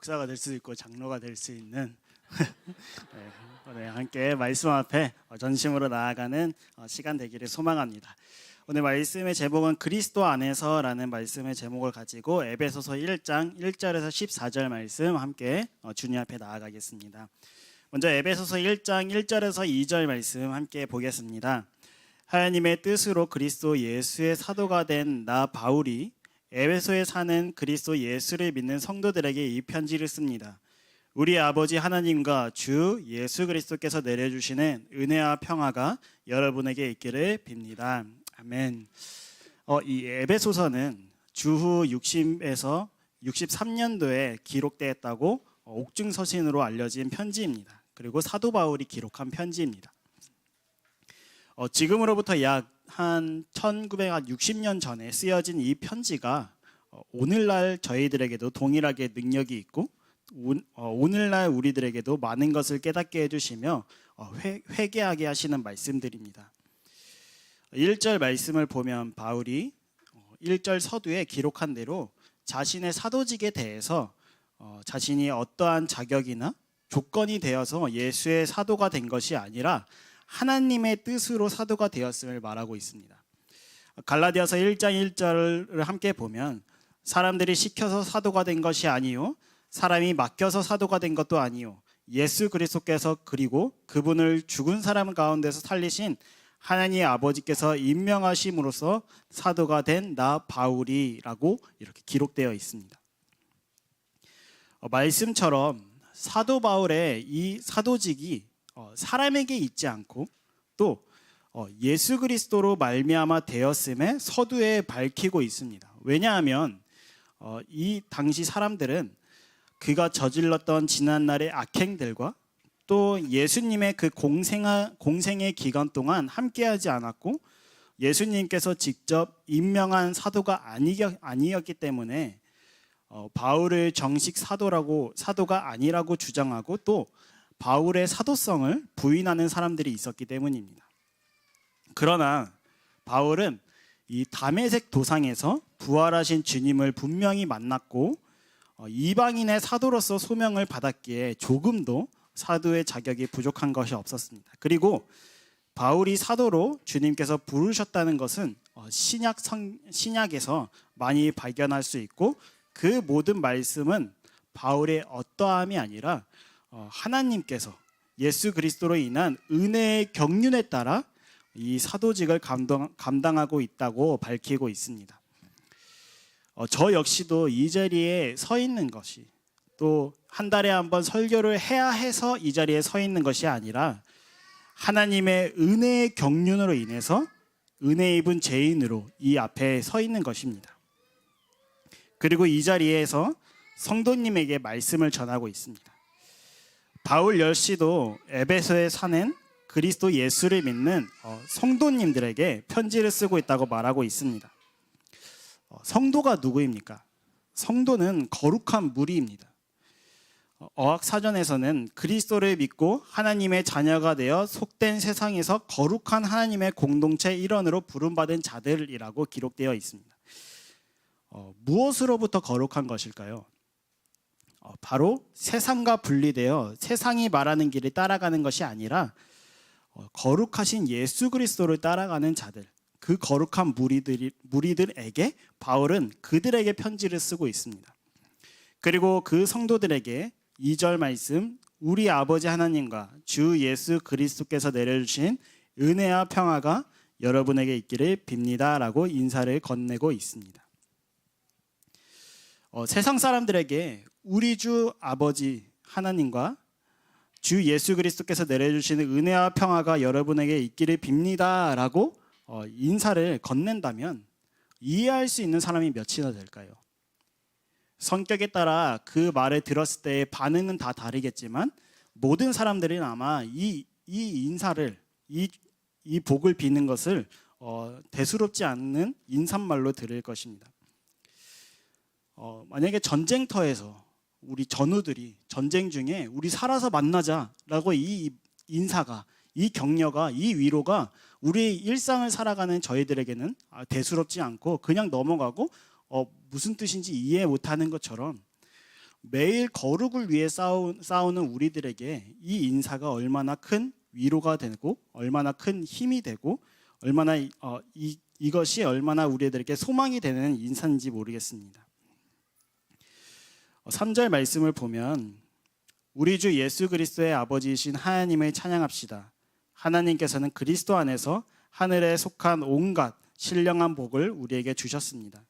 목사가 될 수 있고 장로가 될 수 있는 네, 오늘 함께 말씀 앞에 전심으로 나아가는 시간 되기를 소망합니다. 오늘 말씀의 제목은 그리스도 안에서라는 말씀의 제목을 가지고 에베소서 1장 1절에서 14절 말씀 함께 주님 앞에 나아가겠습니다. 먼저 에베소서 1장 1절에서 2절 말씀 함께 보겠습니다. 하나님의 뜻으로 그리스도 예수의 사도가 된 나 바울이 에베소에 사는 그리스도 예수를 믿는 성도들에게 이 편지를 씁니다. 우리 아버지 하나님과 주 예수 그리스도께서 내려주시는 은혜와 평화가 여러분에게 있기를 빕니다. 아멘. 이 에베소서는 주후 60에서 63년도에 기록되었다고 옥중서신으로 알려진 편지입니다. 그리고 사도 바울이 기록한 편지입니다. 지금으로부터 약 한 1960년 전에 쓰여진 이 편지가 오늘날 저희들에게도 동일하게 능력이 있고 오늘날 우리들에게도 많은 것을 깨닫게 해주시며 회개하게 하시는 말씀들입니다. 1절 말씀을 보면 바울이 1절 서두에 기록한 대로 자신의 사도직에 대해서 자신이 어떠한 자격이나 조건이 되어서 예수의 사도가 된 것이 아니라 하나님의 뜻으로 사도가 되었음을 말하고 있습니다. 갈라디아서 1장 1절을 함께 보면 사람들이 시켜서 사도가 된 것이 아니요 사람이 맡겨서 사도가 된 것도 아니요 예수 그리스도께서 그리고 그분을 죽은 사람 가운데서 살리신 하나님의 아버지께서 임명하심으로써 사도가 된 나 바울이라고 이렇게 기록되어 있습니다. 말씀처럼 사도 바울의 이 사도직이 사람에게 있지 않고 또 예수 그리스도로 말미암아 되었음에 서두에 밝히고 있습니다. 왜냐하면 이 당시 사람들은 그가 저질렀던 지난날의 악행들과 또 예수님의 그 공생의 기간 동안 함께하지 않았고 예수님께서 직접 임명한 사도가 아니었기 때문에 바울을 정식 사도가 아니라고 주장하고 또 바울의 사도성을 부인하는 사람들이 있었기 때문입니다. 그러나 바울은 이 다메섹 도상에서 부활하신 주님을 분명히 만났고 이방인의 사도로서 소명을 받았기에 조금도 사도의 자격이 부족한 것이 없었습니다. 그리고 바울이 사도로 주님께서 부르셨다는 것은 신약에서 많이 발견할 수 있고 그 모든 말씀은 바울의 어떠함이 아니라 하나님께서 예수 그리스도로 인한 은혜의 경륜에 따라 이 사도직을 감당하고 있다고 밝히고 있습니다. 저 역시도 이 자리에 서 있는 것이 또 한 달에 한 번 설교를 해야 해서 이 자리에 서 있는 것이 아니라 하나님의 은혜의 경륜으로 인해서 은혜 입은 죄인으로 이 앞에 서 있는 것입니다. 그리고 이 자리에서 성도님에게 말씀을 전하고 있습니다. 바울 역시도 에베소에 사는 그리스도 예수를 믿는 성도님들에게 편지를 쓰고 있다고 말하고 있습니다. 성도가 누구입니까? 성도는 거룩한 무리입니다. 어학사전에서는 그리스도를 믿고 하나님의 자녀가 되어 속된 세상에서 거룩한 하나님의 공동체 일원으로 부름받은 자들이라고 기록되어 있습니다. 무엇으로부터 거룩한 것일까요? 바로 세상과 분리되어 세상이 말하는 길을 따라가는 것이 아니라 거룩하신 예수 그리스도를 따라가는 자들, 그 거룩한 무리들에게 바울은 그들에게 편지를 쓰고 있습니다. 그리고 그 성도들에게 2절 말씀 우리 아버지 하나님과 주 예수 그리스도께서 내려주신 은혜와 평화가 여러분에게 있기를 빕니다 라고 인사를 건네고 있습니다. 세상 사람들에게 우리 주 아버지 하나님과 주 예수 그리스도께서 내려주시는 은혜와 평화가 여러분에게 있기를 빕니다 라고 인사를 건넨다면 이해할 수 있는 사람이 몇이나 될까요? 성격에 따라 그 말을 들었을 때의 반응은 다 다르겠지만 모든 사람들은 아마 이 인사를 이 복을 비는 것을 대수롭지 않는 인사말로 들을 것입니다. 만약에 전쟁터에서 우리 전우들이 전쟁 중에 우리 살아서 만나자라고 이 인사가 이 격려가 이 위로가 우리 일상을 살아가는 저희들에게는 대수롭지 않고 그냥 넘어가고 무슨 뜻인지 이해 못하는 것처럼 매일 거룩을 위해 싸우는 우리들에게 이 인사가 얼마나 큰 위로가 되고 얼마나 큰 힘이 되고 얼마나 이것이 얼마나 우리들에게 소망이 되는 인사인지 모르겠습니다. 3절 말씀을 보면 우리 주 예수 그리스도의 아버지이신 하나님을 찬양합시다. 하나님께서는 그리스도 안에서 하늘에 속한 온갖 신령한 복을 우리에게 주셨습니다.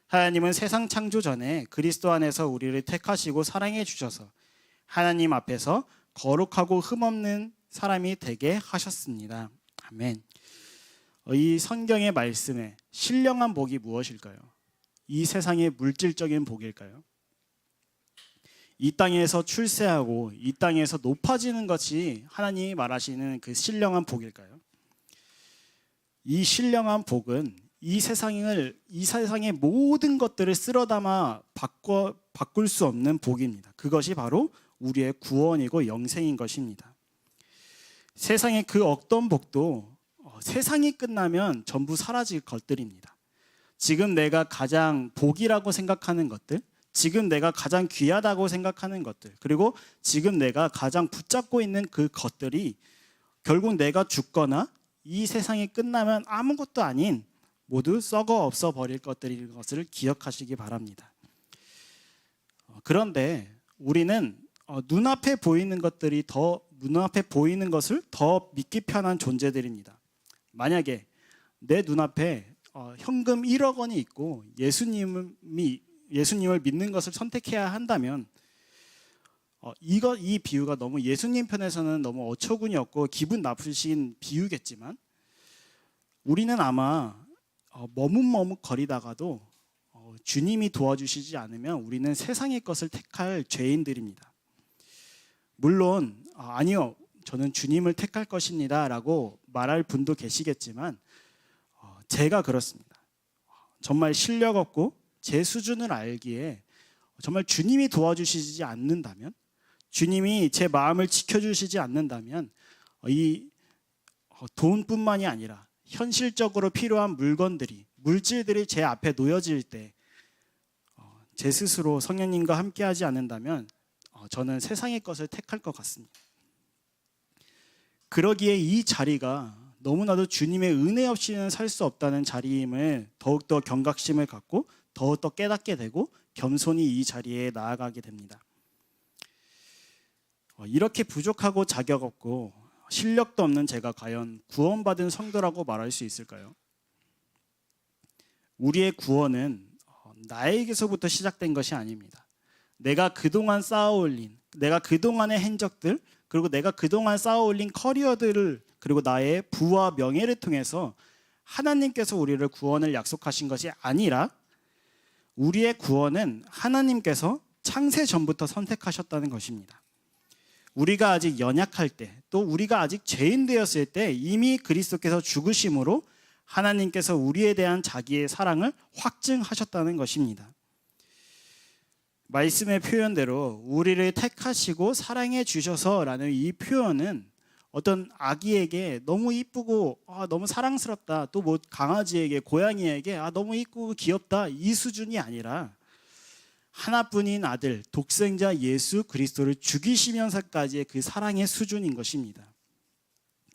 하나님은 세상 창조 전에 그리스도 안에서 우리를 택하시고 사랑해 주셔서 하나님 앞에서 거룩하고 흠없는 사람이 되게 하셨습니다. 아멘. 이 성경의 말씀에 신령한 복이 무엇일까요? 이 세상의 물질적인 복일까요? 이 땅에서 출세하고 이 땅에서 높아지는 것이 하나님이 말하시는 그 신령한 복일까요? 이 신령한 복은 이 세상의 모든 것들을 쓸어 담아 바꿀 수 없는 복입니다. 그것이 바로 우리의 구원이고 영생인 것입니다. 세상의 그 어떤 복도 세상이 끝나면 전부 사라질 것들입니다. 지금 내가 가장 복이라고 생각하는 것들, 지금 내가 가장 귀하다고 생각하는 것들, 그리고 지금 내가 가장 붙잡고 있는 그 것들이 결국 내가 죽거나 이 세상이 끝나면 아무것도 아닌 모두 썩어 없어 버릴 것들인 것을 기억하시기 바랍니다. 그런데 우리는 눈앞에 보이는 것을 더 믿기 편한 존재들입니다. 만약에 내 눈앞에 현금 1억 원이 있고 예수님을 믿는 것을 선택해야 한다면 이 비유가 너무 예수님 편에서는 너무 어처구니 없고 기분 나쁘신 비유겠지만 우리는 아마 머뭇머뭇거리다가도 주님이 도와주시지 않으면 우리는 세상의 것을 택할 죄인들입니다. 물론 아니요, 저는 주님을 택할 것입니다 라고 말할 분도 계시겠지만 제가 그렇습니다. 정말 실력 없고 제 수준을 알기에 정말 주님이 도와주시지 않는다면, 주님이 제 마음을 지켜주시지 않는다면 이 돈뿐만이 아니라 현실적으로 필요한 물질들이 제 앞에 놓여질 때 제 스스로 성령님과 함께하지 않는다면 저는 세상의 것을 택할 것 같습니다. 그러기에 이 자리가 너무나도 주님의 은혜 없이는 살 수 없다는 자리임을 더욱더 경각심을 갖고 더욱더 깨닫게 되고 겸손히 이 자리에 나아가게 됩니다. 이렇게 부족하고 자격 없고 실력도 없는 제가 과연 구원받은 성도라고 말할 수 있을까요? 우리의 구원은 나에게서부터 시작된 것이 아닙니다. 내가 그동안 쌓아올린, 내가 그동안의 행적들, 그리고 내가 그동안 쌓아올린 커리어들을, 그리고 나의 부와 명예를 통해서 하나님께서 우리를 구원을 약속하신 것이 아니라 우리의 구원은 하나님께서 창세 전부터 선택하셨다는 것입니다. 우리가 아직 연약할 때, 또 우리가 아직 죄인 되었을 때 이미 그리스도께서 죽으심으로 하나님께서 우리에 대한 자기의 사랑을 확증하셨다는 것입니다. 말씀의 표현대로 우리를 택하시고 사랑해 주셔서라는 이 표현은 어떤 아기에게 너무 이쁘고 너무 사랑스럽다, 또 뭐 강아지에게, 고양이에게 너무 이쁘고 귀엽다, 이 수준이 아니라 하나뿐인 아들 독생자 예수 그리스도를 죽이시면서까지의 그 사랑의 수준인 것입니다.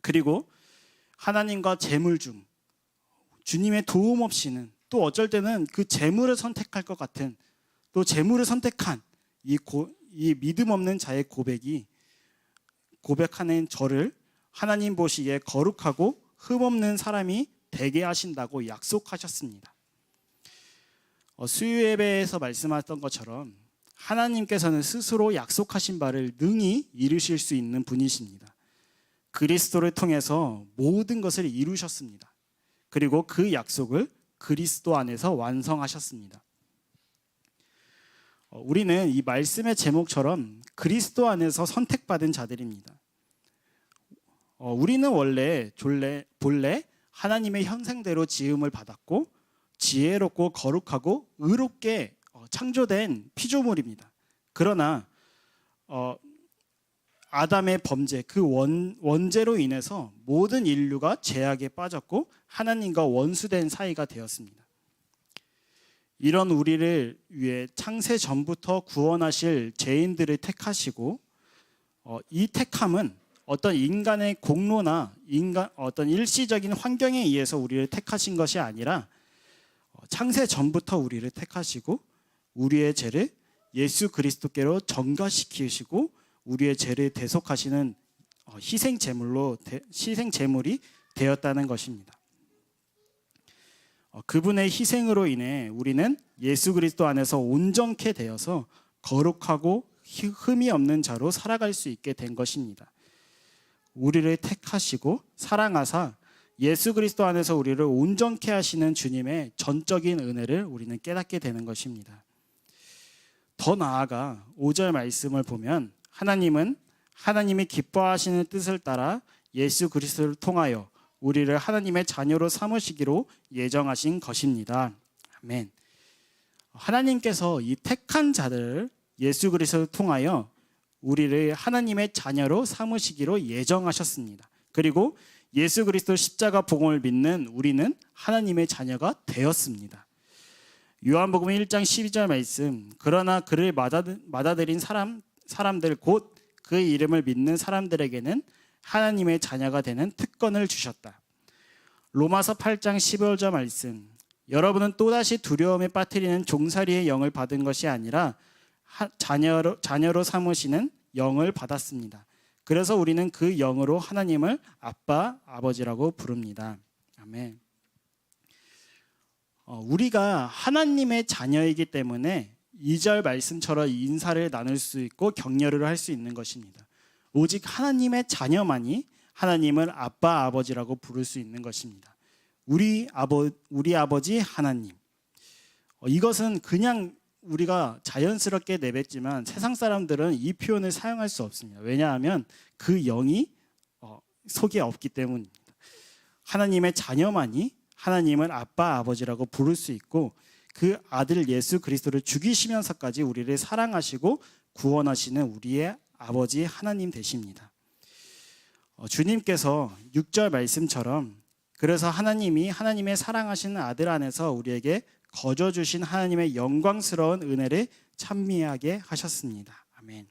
그리고 하나님과 재물 중 주님의 도움 없이는, 또 어쩔 때는 그 재물을 선택할 것 같은, 또 재물을 선택한 이 믿음 없는 자의 고백하는 저를 하나님 보시기에 거룩하고 흠없는 사람이 되게 하신다고 약속하셨습니다. 수요 예배에서 말씀하셨던 것처럼 하나님께서는 스스로 약속하신 바를 능히 이루실 수 있는 분이십니다. 그리스도를 통해서 모든 것을 이루셨습니다. 그리고 그 약속을 그리스도 안에서 완성하셨습니다. 우리는 이 말씀의 제목처럼 그리스도 안에서 선택받은 자들입니다. 우리는 본래 하나님의 형상대로 지음을 받았고 지혜롭고 거룩하고 의롭게 창조된 피조물입니다. 그러나 아담의 범죄, 그 원죄로 인해서 모든 인류가 죄악에 빠졌고 하나님과 원수된 사이가 되었습니다. 이런 우리를 위해 창세 전부터 구원하실 죄인들을 택하시고 이 택함은 어떤 인간의 공로나 어떤 일시적인 환경에 의해서 우리를 택하신 것이 아니라 창세 전부터 우리를 택하시고 우리의 죄를 예수 그리스도께로 전가시키시고 우리의 죄를 대속하시는 희생 제물이 되었다는 것입니다. 그분의 희생으로 인해 우리는 예수 그리스도 안에서 온전케 되어서 거룩하고 흠이 없는 자로 살아갈 수 있게 된 것입니다. 우리를 택하시고 사랑하사 예수 그리스도 안에서 우리를 온전케 하시는 주님의 전적인 은혜를 우리는 깨닫게 되는 것입니다. 더 나아가 5절 말씀을 보면 하나님이 기뻐하시는 뜻을 따라 예수 그리스도를 통하여 우리를 하나님의 자녀로 삼으시기로 예정하신 것입니다. 아멘. 하나님께서 이 택한 자들을 예수 그리스도를 통하여 우리를 하나님의 자녀로 삼으시기로 예정하셨습니다. 그리고 예수 그리스도 십자가 복음을 믿는 우리는 하나님의 자녀가 되었습니다. 요한복음 1장 12절 말씀, 그러나 그를 받아들인 사람들 곧 그 이름을 믿는 사람들에게는 하나님의 자녀가 되는 특권을 주셨다. 로마서 8장 15절 말씀, 여러분은 또다시 두려움에 빠뜨리는 종살이의 영을 받은 것이 아니라 자녀로 삼으시는 영을 받았습니다. 그래서 우리는 그 영으로 하나님을 아빠, 아버지라고 부릅니다. 아멘. 우리가 하나님의 자녀이기 때문에 2절 말씀처럼 인사를 나눌 수 있고 격려를 할 수 있는 것입니다. 오직 하나님의 자녀만이 하나님을 아빠, 아버지라고 부를 수 있는 것입니다. 우리 아버지 하나님. 이것은 그냥 우리가 자연스럽게 내뱉지만 세상 사람들은 이 표현을 사용할 수 없습니다. 왜냐하면 그 영이 속에 없기 때문입니다. 하나님의 자녀만이 하나님을 아빠, 아버지라고 부를 수 있고 그 아들 예수 그리스도를 죽이시면서까지 우리를 사랑하시고 구원하시는 우리의 아버지 하나님 되십니다. 주님께서 6절 말씀처럼 그래서 하나님이 하나님의 사랑하시는 아들 안에서 우리에게 거저 주신 하나님의 영광스러운 은혜를 찬미하게 하셨습니다. 아멘.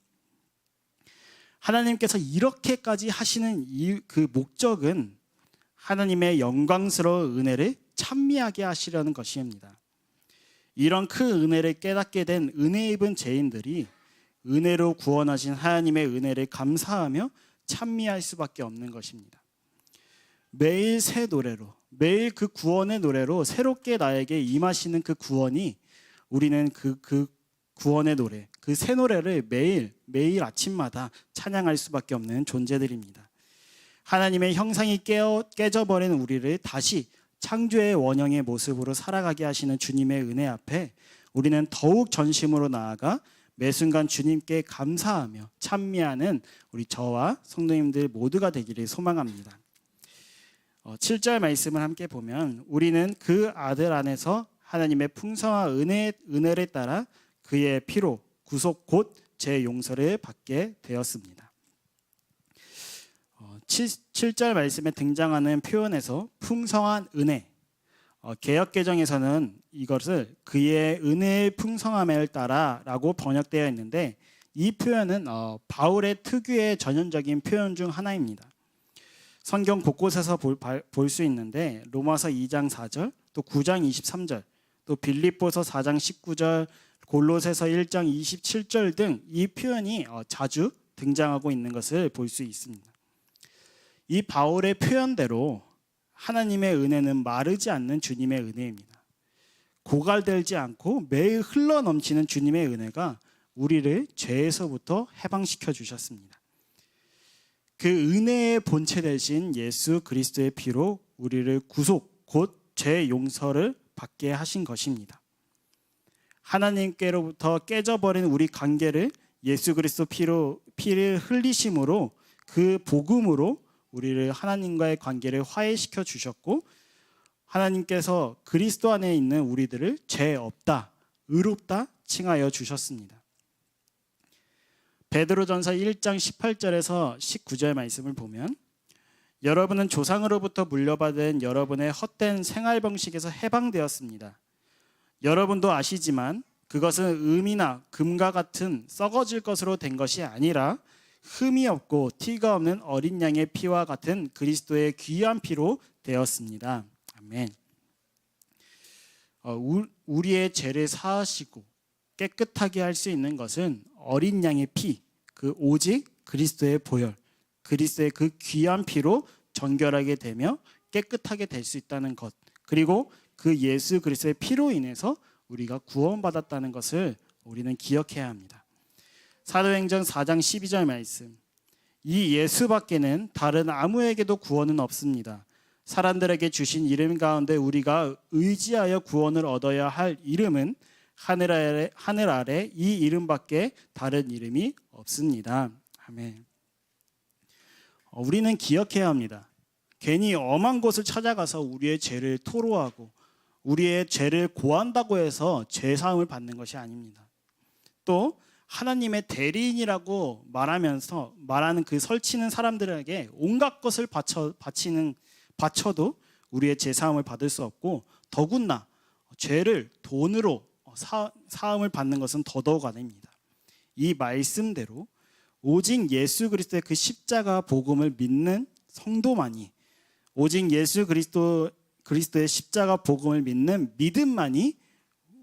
하나님께서 이렇게까지 하시는 그 목적은 하나님의 영광스러운 은혜를 찬미하게 하시려는 것입니다. 이런 큰 은혜를 깨닫게 된 은혜 입은 죄인들이 은혜로 구원하신 하나님의 은혜를 감사하며 찬미할 수밖에 없는 것입니다. 매일 새 노래로, 매일 그 구원의 노래로 새롭게 나에게 임하시는 그 구원이 우리는 그 구원의 노래, 그 새 노래를 매일 아침마다 찬양할 수밖에 없는 존재들입니다. 하나님의 형상이 깨져버린 우리를 다시 창조의 원형의 모습으로 살아가게 하시는 주님의 은혜 앞에 우리는 더욱 전심으로 나아가 매 순간 주님께 감사하며 찬미하는 우리 저와 성도님들 모두가 되기를 소망합니다. 7절 말씀을 함께 보면 우리는 그 아들 안에서 하나님의 풍성한 은혜를 따라 그의 피로 구속 곧 제 용서를 받게 되었습니다. 7절 말씀에 등장하는 표현에서 풍성한 은혜, 개역개정에서는 이것을 그의 은혜의 풍성함을 따라라고 번역되어 있는데 이 표현은 바울의 특유의 전형적인 표현 중 하나입니다. 성경 곳곳에서 볼 수 있는데 로마서 2장 4절, 또 9장 23절, 또 빌립보서 4장 19절, 골로새서 1장 27절 등 이 표현이 자주 등장하고 있는 것을 볼 수 있습니다. 이 바울의 표현대로 하나님의 은혜는 마르지 않는 주님의 은혜입니다. 고갈되지 않고 매일 흘러넘치는 주님의 은혜가 우리를 죄에서부터 해방시켜 주셨습니다. 그 은혜의 본체 되신 예수 그리스도의 피로 우리를 구속 곧 죄 용서를 받게 하신 것입니다. 하나님께로부터 깨져버린 우리 관계를 예수 그리스도 피를 흘리심으로 그 복음으로 우리를 하나님과의 관계를 화해시켜 주셨고 하나님께서 그리스도 안에 있는 우리들을 죄 없다, 의롭다 칭하여 주셨습니다. 베드로전서 1장 18절에서 19절 말씀을 보면 여러분은 조상으로부터 물려받은 여러분의 헛된 생활 방식에서 해방되었습니다. 여러분도 아시지만 그것은 은이나 금과 같은 썩어질 것으로 된 것이 아니라 흠이 없고 티가 없는 어린 양의 피와 같은 그리스도의 귀한 피로 되었습니다. 아멘. 우리의 죄를 사하시고 깨끗하게 할 수 있는 것은 어린 양의 피, 그 오직 그리스도의 보혈, 그리스도의 그 귀한 피로 정결하게 되며 깨끗하게 될 수 있다는 것, 그리고 그 예수 그리스도의 피로 인해서 우리가 구원받았다는 것을 우리는 기억해야 합니다. 사도행전 4장 12절 말씀, 이 예수밖에는 다른 아무에게도 구원은 없습니다. 사람들에게 주신 이름 가운데 우리가 의지하여 구원을 얻어야 할 이름은 하늘 아래 이 이름밖에 다른 이름이 없습니다. 아멘. 우리는 기억해야 합니다. 괜히 엄한 곳을 찾아가서 우리의 죄를 토로하고 우리의 죄를 고한다고 해서 죄사함을 받는 것이 아닙니다. 또 하나님의 대리인이라고 말하는 그 설치는 사람들에게 온갖 것을 바쳐도 우리의 죄사함을 받을 수 없고, 더군나 죄를 돈으로 사함을 받는 것은 더더욱 아닙니다. 이 말씀대로 오직 예수 그리스도의 그 십자가 복음을 믿는 성도만이, 오직 예수 그리스도의 십자가 복음을 믿는 믿음만이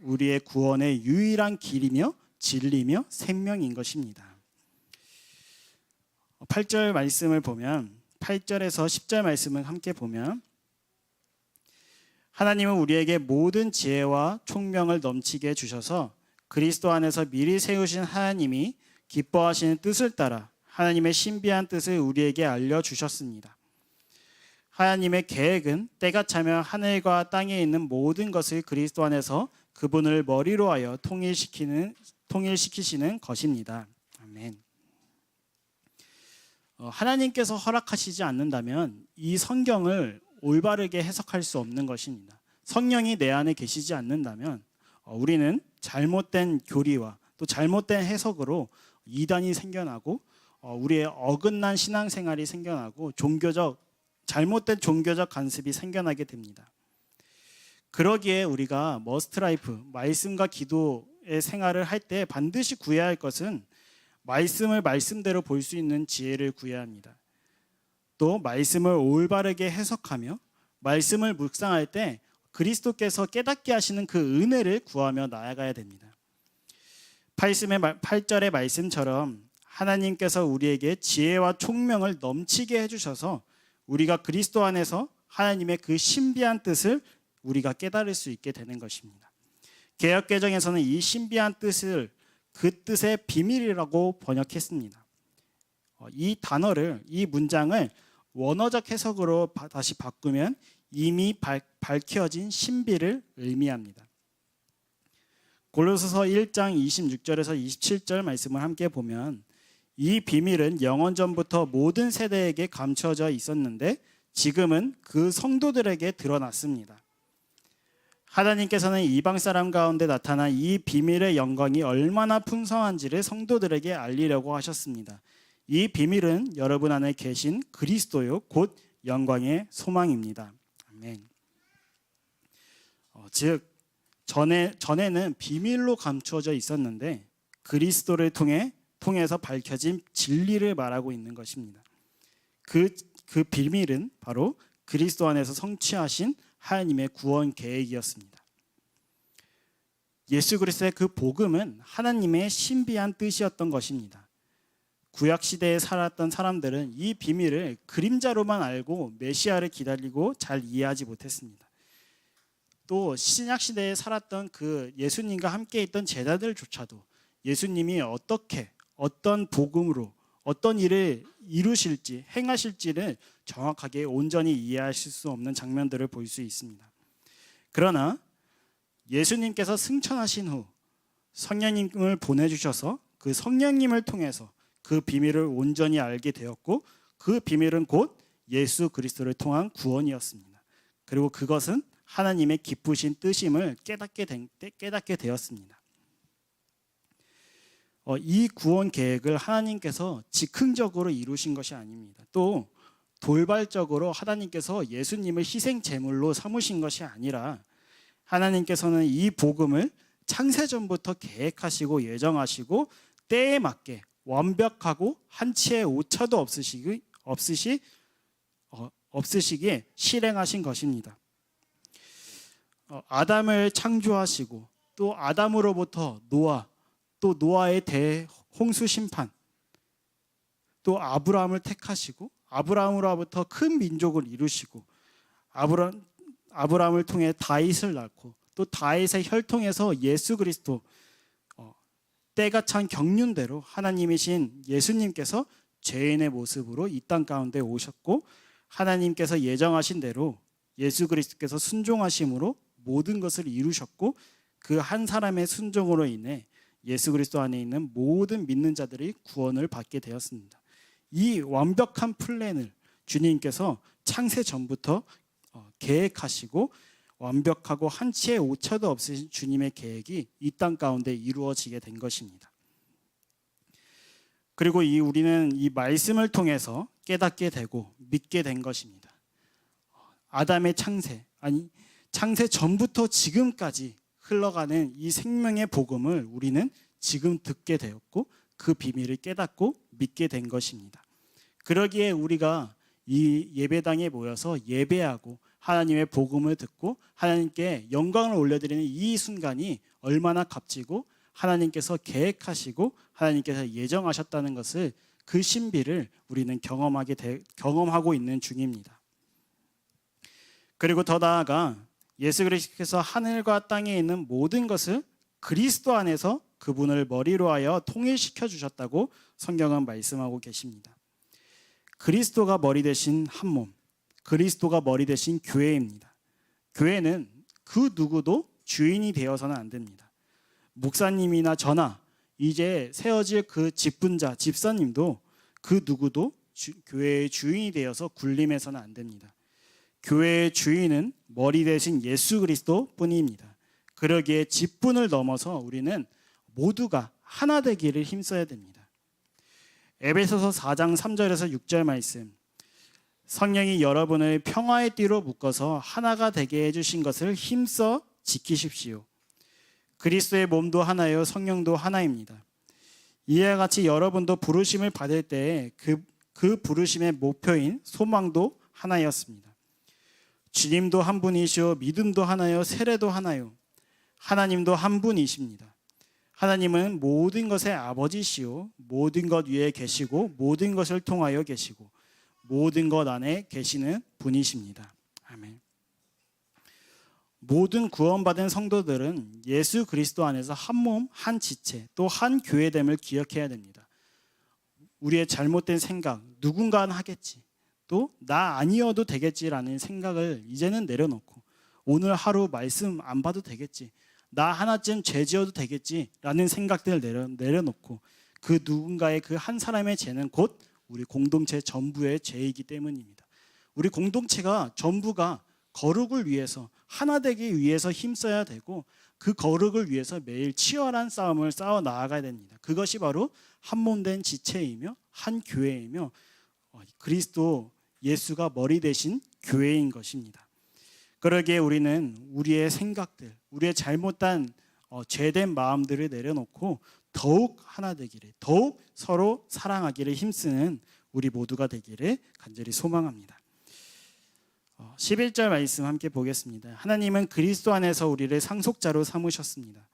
우리의 구원의 유일한 길이며 진리며 생명인 것입니다. 8절 말씀을 보면, 8절에서 10절 말씀을 함께 보면, 하나님은 우리에게 모든 지혜와 총명을 넘치게 주셔서 그리스도 안에서 미리 세우신 하나님이 기뻐하시는 뜻을 따라 하나님의 신비한 뜻을 우리에게 알려주셨습니다. 하나님의 계획은 때가 차면 하늘과 땅에 있는 모든 것을 그리스도 안에서 그분을 머리로 하여 통일시키시는 것입니다. 아멘. 하나님께서 허락하시지 않는다면 이 성경을 올바르게 해석할 수 없는 것입니다. 성령이 내 안에 계시지 않는다면 우리는 잘못된 교리와 또 잘못된 해석으로 이단이 생겨나고 우리의 어긋난 신앙생활이 생겨나고 잘못된 종교적 간섭이 생겨나게 됩니다. 그러기에 우리가 머스트라이프, 말씀과 기도의 생활을 할 때 반드시 구해야 할 것은 말씀을 말씀대로 볼 수 있는 지혜를 구해야 합니다. 또 말씀을 올바르게 해석하며 말씀을 묵상할 때 그리스도께서 깨닫게 하시는 그 은혜를 구하며 나아가야 됩니다. 8절의 말씀처럼 하나님께서 우리에게 지혜와 총명을 넘치게 해주셔서 우리가 그리스도 안에서 하나님의 그 신비한 뜻을 우리가 깨달을 수 있게 되는 것입니다. 개역개정에서는 이 신비한 뜻을 그 뜻의 비밀이라고 번역했습니다. 이 문장을 원어적 해석으로 다시 바꾸면 이미 밝혀진 신비를 의미합니다. 골로새서 1장 26절에서 27절 말씀을 함께 보면, 이 비밀은 영원전부터 모든 세대에게 감춰져 있었는데 지금은 그 성도들에게 드러났습니다. 하나님께서는 이방 사람 가운데 나타난 이 비밀의 영광이 얼마나 풍성한지를 성도들에게 알리려고 하셨습니다. 이 비밀은 여러분 안에 계신 그리스도요 곧 영광의 소망입니다. 아멘. 즉 전에는 비밀로 감추어져 있었는데 그리스도를 통해서 밝혀진 진리를 말하고 있는 것입니다. 그 비밀은 바로 그리스도 안에서 성취하신 하나님의 구원 계획이었습니다. 예수 그리스도의 그 복음은 하나님의 신비한 뜻이었던 것입니다. 구약 시대에 살았던 사람들은 이 비밀을 그림자로만 알고 메시아를 기다리고 잘 이해하지 못했습니다. 또 신약 시대에 살았던 그 예수님과 함께 있던 제자들조차도 예수님이 어떤 복음으로 어떤 일을 이루실지 행하실지를 정확하게 온전히 이해하실 수 없는 장면들을 볼 수 있습니다. 그러나 예수님께서 승천하신 후 성령님을 보내주셔서 그 성령님을 통해서 그 비밀을 온전히 알게 되었고, 그 비밀은 곧 예수 그리스도를 통한 구원이었습니다. 그리고 그것은 하나님의 기쁘신 뜻임을 깨닫게 되었습니다. 이 구원 계획을 하나님께서 즉흥적으로 이루신 것이 아닙니다. 또 돌발적으로 하나님께서 예수님을 희생 제물로 삼으신 것이 아니라 하나님께서는 이 복음을 창세전부터 계획하시고 예정하시고 때에 맞게 완벽하고 한치의 오차도 없으시기에 실행하신 것입니다. 아담을 창조하시고 또 아담으로부터 노아, 또 노아의 대홍수 심판, 또 아브라함을 택하시고 아브라함으로부터 큰 민족을 이루시고 아브라함을 통해 다윗을 낳고 또 다윗의 혈통에서 예수 그리스도, 때가 찬 경륜대로 하나님이신 예수님께서 죄인의 모습으로 이 땅 가운데 오셨고 하나님께서 예정하신 대로 예수 그리스도께서 순종하심으로 모든 것을 이루셨고 그 한 사람의 순종으로 인해 예수 그리스도 안에 있는 모든 믿는 자들이 구원을 받게 되었습니다. 이 완벽한 플랜을 주님께서 창세 전부터 계획하시고 완벽하고 한치의 오차도 없으신 주님의 계획이 이 땅 가운데 이루어지게 된 것입니다. 그리고 우리는 이 말씀을 통해서 깨닫게 되고 믿게 된 것입니다. 아담의 창세 전부터 지금까지 흘러가는 이 생명의 복음을 우리는 지금 듣게 되었고 그 비밀을 깨닫고 믿게 된 것입니다. 그러기에 우리가 이 예배당에 모여서 예배하고 하나님의 복음을 듣고 하나님께 영광을 올려드리는 이 순간이 얼마나 값지고 하나님께서 계획하시고 하나님께서 예정하셨다는 것을, 그 신비를 우리는 경험하고 있는 중입니다. 그리고 더 나아가 예수 그리스도께서 하늘과 땅에 있는 모든 것을 그리스도 안에서 그분을 머리로 하여 통일시켜 주셨다고 성경은 말씀하고 계십니다. 그리스도가 머리 되신 한 몸, 그리스도가 머리 되신 교회입니다. 교회는 그 누구도 주인이 되어서는 안 됩니다. 목사님이나 저나 이제 세워질 그 직분자, 집사님도 그 누구도 교회의 주인이 되어서 군림해서는 안 됩니다. 교회의 주인은 머리 대신 예수 그리스도 뿐입니다. 그러기에 직분을 넘어서 우리는 모두가 하나 되기를 힘써야 됩니다. 에베소서 4장 3절에서 6절 말씀, 성령이 여러분을 평화의 띠로 묶어서 하나가 되게 해주신 것을 힘써 지키십시오. 그리스도의 몸도 하나요 성령도 하나입니다. 이와 같이 여러분도 부르심을 받을 때에 그 부르심의 목표인 소망도 하나였습니다. 주님도 한 분이시오, 믿음도 하나요, 세례도 하나요. 하나님도 한 분이십니다. 하나님은 모든 것의 아버지시오, 모든 것 위에 계시고 모든 것을 통하여 계시고 모든 것 안에 계시는 분이십니다. 아멘. 모든 구원받은 성도들은 예수 그리스도 안에서 한 몸, 한 지체, 또 한 교회됨을 기억해야 됩니다. 우리의 잘못된 생각, 누군가는 하겠지, 또 나 아니어도 되겠지라는 생각을 이제는 내려놓고 오늘 하루 말씀 안 봐도 되겠지, 나 하나쯤 죄 지어도 되겠지라는 생각들을 내려놓고 그 누군가의 그 한 사람의 죄는 곧 우리 공동체 전부의 죄이기 때문입니다. 우리 공동체가 전부가 거룩을 위해서, 하나 되기 위해서 힘써야 되고 그 거룩을 위해서 매일 치열한 싸움을 싸워 나아가야 됩니다. 그것이 바로 한 몸 된 지체이며 한 교회이며 그리스도 예수가 머리 되신 교회인 것입니다. 그러기에 우리는 우리의 생각들, 우리의 잘못된 죄된 마음들을 내려놓고 더욱 하나 되기를, 더욱 서로 사랑하기를 힘쓰는 우리 모두가 되기를 간절히 소망합니다. 11절 말씀 함께 보겠습니다. 하나님은 그리스도 안에서 우리를 상속자로 삼으셨습니다.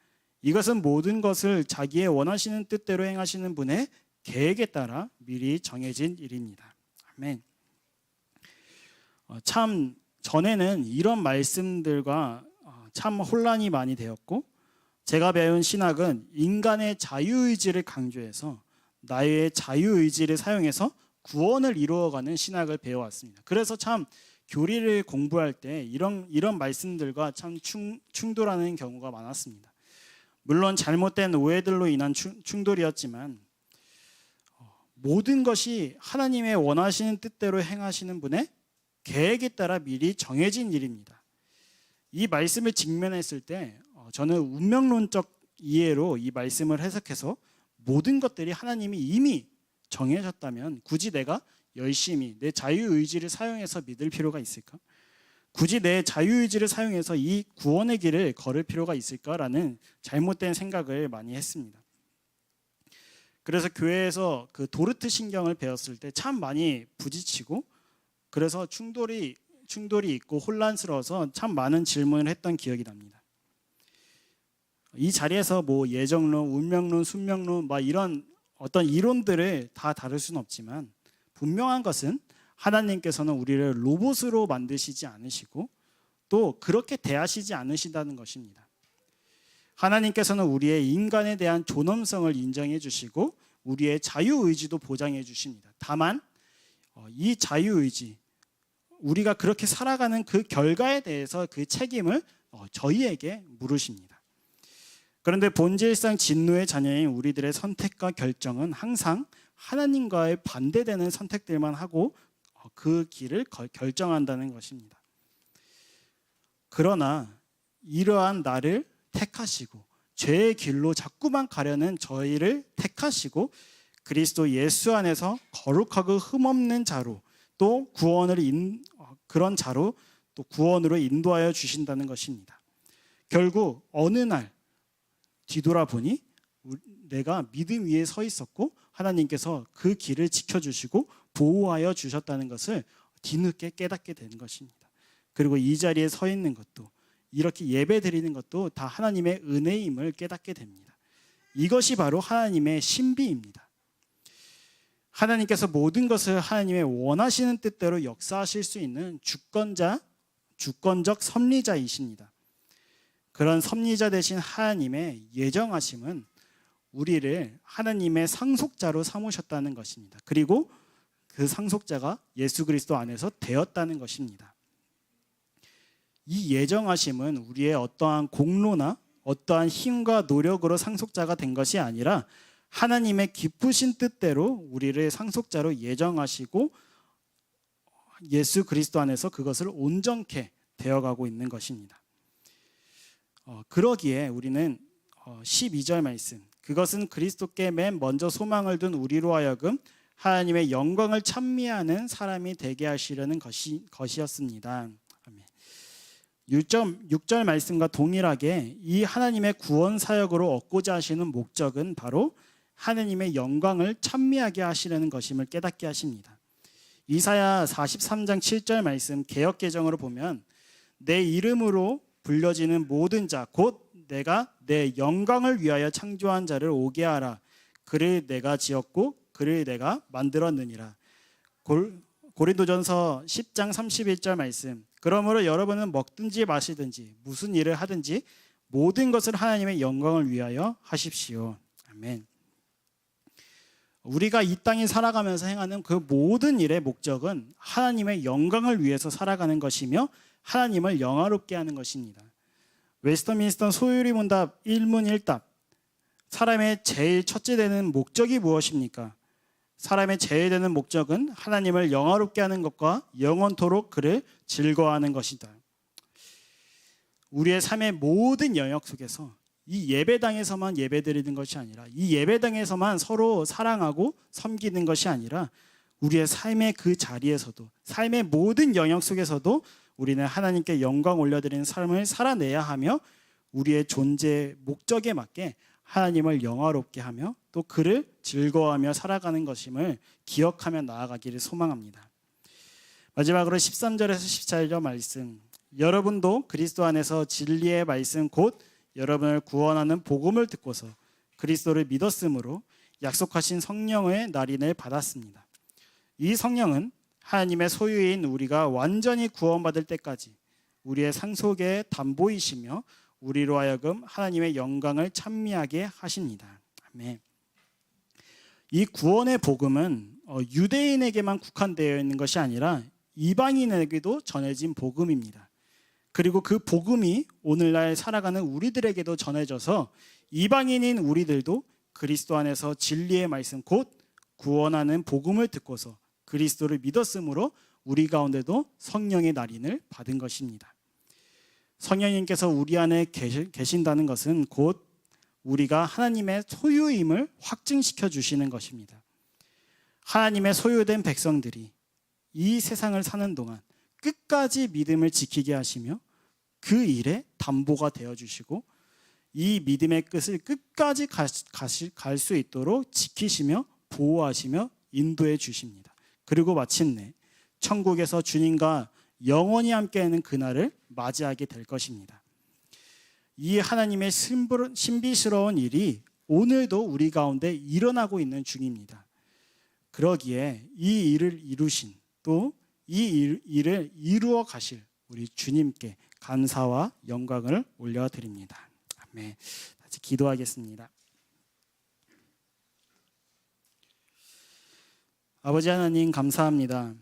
이것은 모든 것을 자기의 원하시는 뜻대로 행하시는 분의 계획에 따라 미리 정해진 일입니다. 아멘. 참 전에는 이런 말씀들과 참 혼란이 많이 되었고, 제가 배운 신학은 인간의 자유의지를 강조해서 나의 자유의지를 사용해서 구원을 이루어가는 신학을 배워왔습니다. 그래서 참 교리를 공부할 때 이런 말씀들과 참 충돌하는 경우가 많았습니다. 물론 잘못된 오해들로 인한 충돌이었지만 모든 것이 하나님의 원하시는 뜻대로 행하시는 분의 계획에 따라 미리 정해진 일입니다. 이 말씀을 직면했을 때 저는 운명론적 이해로 이 말씀을 해석해서 모든 것들이 하나님이 이미 정해졌다면 굳이 내가 열심히 내 자유의지를 사용해서 믿을 필요가 있을까? 굳이 내 자유의지를 사용해서 이 구원의 길을 걸을 필요가 있을까라는 잘못된 생각을 많이 했습니다. 그래서 교회에서 그 도르트 신경을 배웠을 때 참 많이 부딪히고, 그래서 충돌이 있고 혼란스러워서 참 많은 질문을 했던 기억이 납니다. 이 자리에서 뭐 예정론, 운명론, 숙명론 막 이런 어떤 이론들을 다 다룰 수는 없지만, 분명한 것은 하나님께서는 우리를 로봇으로 만드시지 않으시고 또 그렇게 대하시지 않으신다는 것입니다. 하나님께서는 우리의 인간에 대한 존엄성을 인정해 주시고 우리의 자유의지도 보장해 주십니다. 다만 이 자유의지, 우리가 그렇게 살아가는 그 결과에 대해서 그 책임을 저희에게 물으십니다. 그런데 본질상 진노의 자녀인 우리들의 선택과 결정은 항상 하나님과의 반대되는 선택들만 하고 그 길을 결정한다는 것입니다. 그러나 이러한 나를 택하시고 죄의 길로 자꾸만 가려는 저희를 택하시고 그리스도 예수 안에서 거룩하고 흠없는 자로 또 그런 자로 또 구원으로 인도하여 주신다는 것입니다. 결국 어느 날 뒤돌아보니 내가 믿음 위에 서 있었고 하나님께서 그 길을 지켜주시고 보호하여 주셨다는 것을 뒤늦게 깨닫게 되는 것입니다. 그리고 이 자리에 서 있는 것도, 이렇게 예배 드리는 것도 다 하나님의 은혜임을 깨닫게 됩니다. 이것이 바로 하나님의 신비입니다. 하나님께서 모든 것을 하나님의 원하시는 뜻대로 역사하실 수 있는 주권적 섭리자이십니다. 그런 섭리자 되신 하나님의 예정하심은 우리를 하나님의 상속자로 삼으셨다는 것입니다. 그리고 그 상속자가 예수 그리스도 안에서 되었다는 것입니다. 이 예정하심은 우리의 어떠한 공로나 어떠한 힘과 노력으로 상속자가 된 것이 아니라 하나님의 기쁘신 뜻대로 우리를 상속자로 예정하시고 예수 그리스도 안에서 그것을 온전케 되어가고 있는 것입니다. 그러기에 우리는 12절 말씀, 그것은 그리스도께 맨 먼저 소망을 둔 우리로 하여금 하나님의 영광을 찬미하는 사람이 되게 하시려는 것이었습니다. 6절 말씀과 동일하게 이 하나님의 구원 사역으로 얻고자 하시는 목적은 바로 하나님의 영광을 찬미하게 하시려는 것임을 깨닫게 하십니다. 이사야 43장 7절 말씀 개역개정으로 보면 내 이름으로 불려지는 모든 자 곧 내가 내 영광을 위하여 창조한 자를 오게 하라. 그를 내가 지었고 그를 내가 만들었느니라. 고린도전서 10장 31절 말씀, 그러므로 여러분은 먹든지 마시든지 무슨 일을 하든지 모든 것을 하나님의 영광을 위하여 하십시오. 아멘. 우리가 이 땅에 살아가면서 행하는 그 모든 일의 목적은 하나님의 영광을 위해서 살아가는 것이며 하나님을 영화롭게 하는 것입니다. 웨스터민스터 소유리 문답 1문 1답, 사람의 제일 첫째 되는 목적이 무엇입니까? 사람의 제일 되는 목적은 하나님을 영화롭게 하는 것과 영원토록 그를 즐거워하는 것이다. 우리의 삶의 모든 영역 속에서 이 예배당에서만 예배드리는 것이 아니라, 이 예배당에서만 서로 사랑하고 섬기는 것이 아니라 우리의 삶의 그 자리에서도, 삶의 모든 영역 속에서도 우리는 하나님께 영광 올려드리는 삶을 살아내야 하며 우리의 존재 목적에 맞게 하나님을 영화롭게 하며 또 그를 즐거워하며 살아가는 것임을 기억하며 나아가기를 소망합니다. 마지막으로 13절에서 14절 말씀, 여러분도 그리스도 안에서 진리의 말씀 곧 여러분을 구원하는 복음을 듣고서 그리스도를 믿었으므로 약속하신 성령의 날인을 받았습니다. 이 성령은 하나님의 소유인 우리가 완전히 구원받을 때까지 우리의 상속의 담보이시며 우리로 하여금 하나님의 영광을 찬미하게 하십니다. 아멘. 이 구원의 복음은 유대인에게만 국한되어 있는 것이 아니라 이방인에게도 전해진 복음입니다. 그리고 그 복음이 오늘날 살아가는 우리들에게도 전해져서 이방인인 우리들도 그리스도 안에서 진리의 말씀 곧 구원하는 복음을 듣고서 그리스도를 믿었으므로 우리 가운데도 성령의 날인을 받은 것입니다. 성령님께서 우리 안에 계신다는 것은 곧 우리가 하나님의 소유임을 확증시켜 주시는 것입니다. 하나님의 소유된 백성들이 이 세상을 사는 동안 끝까지 믿음을 지키게 하시며 그 일에 담보가 되어주시고 이 믿음의 끝을 끝까지 갈 수 있도록 지키시며 보호하시며 인도해 주십니다. 그리고 마침내 천국에서 주님과 영원히 함께하는 그날을 맞이하게 될 것입니다. 이 하나님의 신비스러운 일이 오늘도 우리 가운데 일어나고 있는 중입니다. 그러기에 이 일을 이루신 또 이 일을 이루어 가실 우리 주님께 감사와 영광을 올려드립니다. 아멘. 다시 기도하겠습니다. 아버지 하나님 감사합니다.